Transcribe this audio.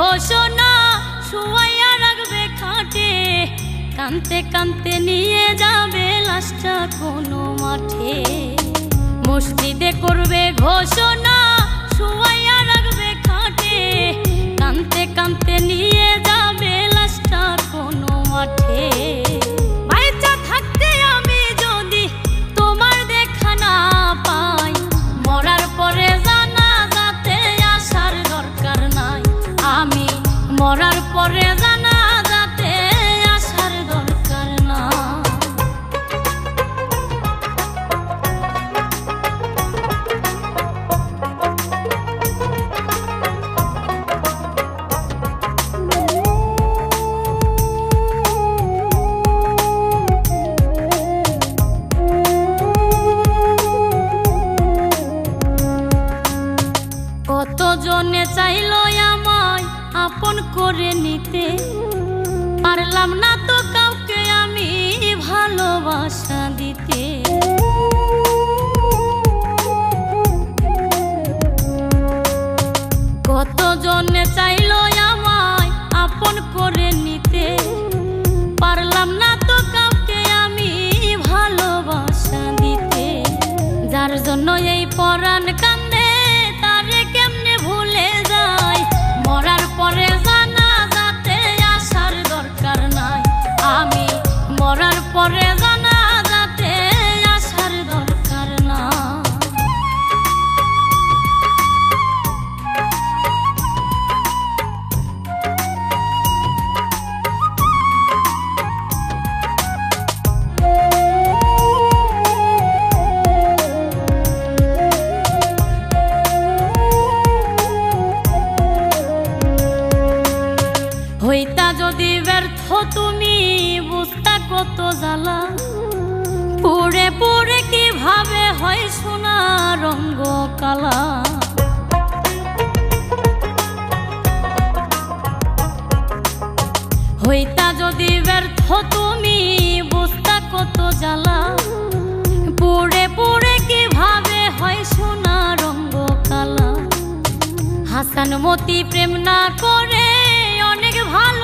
ঘোষণা, শুয়াইয়া রাখবে খাটে, কানতে কানতে নিয়ে যাবে লাশটা কোনো মাঠে। মসজিদে করবে ঘোষণা, শুয়াইয়া রাখবে খাটে, কানতে কানতে নিয়ে যাবে লাশটা কোনো মাঠে। বাইচা থাকতে আমি যদি তোমার দেখা না পাই, মরার পরে জানাজাতে আসার দরকার নাই। আমি মরার পরে জানাজাতে আসার দরকার নাই। কতজনে চাইলো আমায় আপন করে নিতে, পারলাম না তো কাউকে আমি ভালোবাসা দিতে। কতজনে চাইলো আমায় আপন করে নিতে, পারলাম না তো কাউকে আমি ভালোবাসা দিতে। যার জন্য এই পরাণ কান্দে, তারে কেমনে ভুলে যায়, মরার পরে জানাজাতে আসার দরকার নাই। আমি মরার পরে জানাজাতে আসার দরকার নাই। হইতা যদি ব্যর্থ তুমি, বুঝতা কত জ্বালা, পুড়ে পুড়ে কিভাবে হয় সোনা রঙ্গ কালা। হইতা যদি ব্যর্থ তুমি, বুঝতা কত জ্বালা, পুড়ে পুড়ে কিভাবে হয় সোনা রঙ্গ কালা। হাসান মতি প্রেম না করে অনেক ভালো